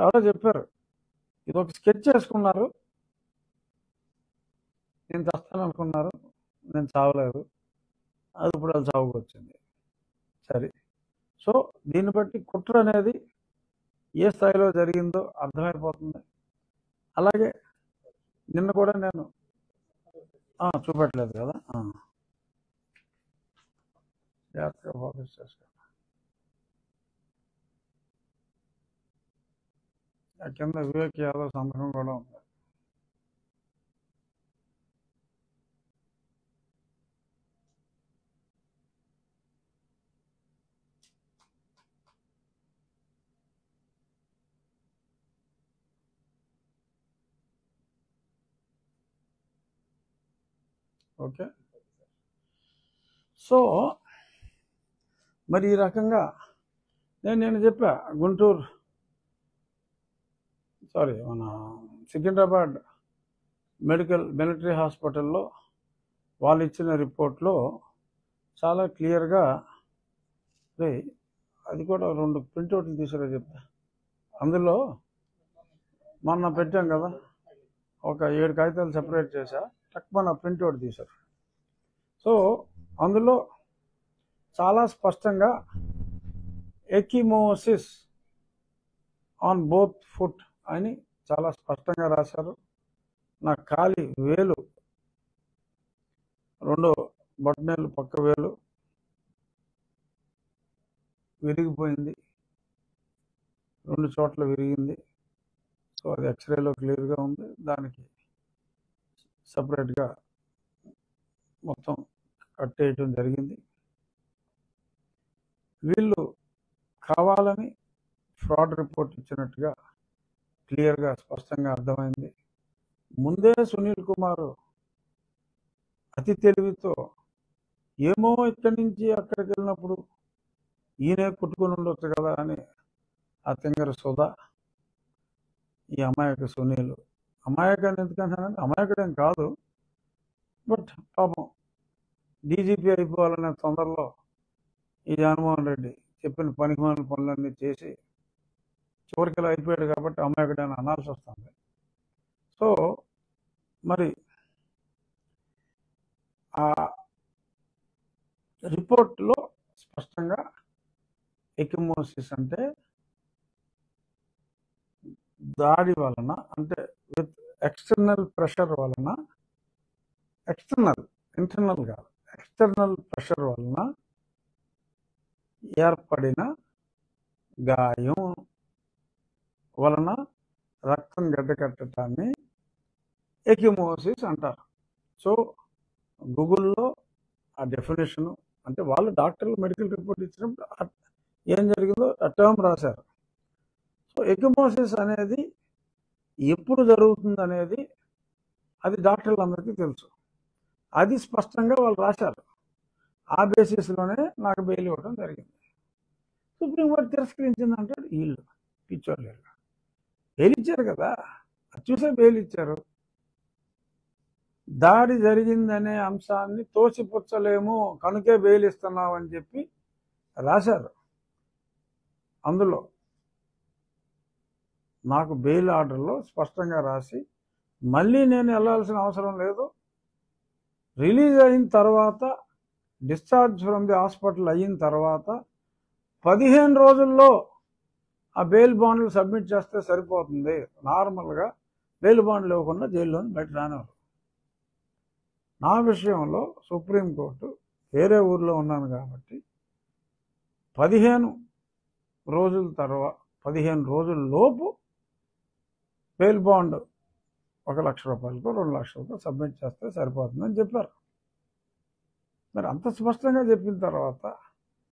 ఎవరో చెప్పారు, ఇది ఒక స్కెచ్ చేసుకున్నారు, నేను చస్తాను అనుకున్నారు, నేను చావలేదు, అది ఇప్పుడు అది చావుకు వచ్చింది. సరే, సో దీన్ని బట్టి కుట్ర అనేది ఏ స్థాయిలో జరిగిందో అర్థమైపోతుంది. అలాగే నిన్న కూడా నేను చూపెట్టలేదు కదా, జాగ్రత్తగా ఫోకస్ చేసుకో. కింద వివేక్ యాదవ్ సంతకం కూడా ఉంది. ఓకే, సో మరి ఈ రకంగా నేను చెప్పా, గుంటూరు మన సికింద్రాబాద్ మిలిటరీ హాస్పిటల్లో వాళ్ళు ఇచ్చిన రిపోర్ట్లో చాలా క్లియర్గా, అది కూడా 2 ప్రింట్అవుట్లు తీసారో చెప్తా. అందులో మొన్న పెట్టాం కదా, ఒక 7 కాగితాలు సెపరేట్ చేశా, టక్మన ప్రింట్అవుట్ తీశారు. సో అందులో చాలా స్పష్టంగా ఎకిమోసిస్ ఆన్ బోత్ ఫుట్ అని చాలా స్పష్టంగా రాశారు. నా కాలి వేలు, 2 బొటనేలు పక్క వేలు విరిగిపోయింది, 2 చోట్ల విరిగింది. సో అది ఎక్స్రేలో క్లియర్గా ఉంది. దానికి సపరేట్గా మొత్తం కట్ చేయటం జరిగింది. వీళ్ళు కావాలని ఫ్రాడ్ రిపోర్ట్ ఇచ్చినట్టుగా క్లియర్గా స్పష్టంగా అర్థమైంది. ముందే సునీల్ కుమార్ అతి తెలివితో ఏమో ఇక్కడి నుంచి అక్కడికి వెళ్ళినప్పుడు ఈయనే కుట్టుకుని ఉండొచ్చు కదా అని ఆ తింగర సుధా, ఈ అమాయక సునీల్, అమాయకాన్ని ఎందుకంటానంటే అమాయకుడేం కాదు, బట్ పాపం డీజీపీ అయిపోవాలనే తొందరలో ఈ జగన్మోహన్ రెడ్డి చెప్పిన పనికిమాలిన పనులన్నీ చేసి చివరికి ఇలా అయిపోయాడు కాబట్టి అమాయకుడని అనాల్సి వస్తుంది. సో మరి ఆ రిపోర్ట్లో స్పష్టంగా ఎకిమోసిస్ అంటే దాడి వలన, అంటే విత్ ఎక్స్టర్నల్ ప్రెషర్ వలన, ఇంటర్నల్ కాదు, ఎక్స్టర్నల్ ప్రెషర్ వలన ఏర్పడిన గాయం వలన రక్తం గడ్డకట్టడాన్ని ఎకిమోసిస్ అంటారు. సో గూగుల్లో ఆ డెఫినేషను, అంటే వాళ్ళు డాక్టర్లు మెడికల్ రిపోర్ట్ ఇచ్చినప్పుడు ఏం జరిగిందో ఆ టర్మ్ రాశారు. సో ఎకిమోసిస్ అనేది ఎప్పుడు జరుగుతుంది అనేది అది డాక్టర్లందరికీ తెలుసు. అది స్పష్టంగా వాళ్ళు రాశారు. ఆ బేసిస్లోనే నాకు బెయిల్ ఇవ్వడం జరిగింది. సుప్రీంకోర్టు తిరస్కరించిందంటే వీళ్ళు పిచ్చోళ్ళు, బెయిల్ ఇచ్చారు కదా, అది చూసే బెయిల్ ఇచ్చారు. దాడి జరిగిందనే అంశాన్ని తోసిపుచ్చలేము కనుకే బెయిల్ ఇస్తున్నాం అని చెప్పి రాశారు. అందులో నాకు బెయిల్ ఆర్డర్లో స్పష్టంగా రాసి, మళ్ళీ నేను వెళ్ళాల్సిన అవసరం లేదు, రిలీజ్ అయిన తర్వాత, డిశ్చార్జ్ ఫ్రమ్ ది హాస్పిటల్ అయిన తర్వాత 15 రోజుల్లో ఆ బెయిల్ బాండ్లు సబ్మిట్ చేస్తే సరిపోతుంది. నార్మల్గా బెయిల్ బాండ్లు ఇవ్వకుండా జైల్లోని బయట రానివ్వరు. నా విషయంలో సుప్రీంకోర్టు, వేరే ఊర్లో ఉన్నాను కాబట్టి 15 రోజుల లోపు బెయిల్ బాండ్ 1 లక్ష రూపాయలకో 2 లక్షలకో సబ్మిట్ చేస్తే సరిపోతుందని చెప్పారు. మరి అంత స్పష్టంగా చెప్పిన తర్వాత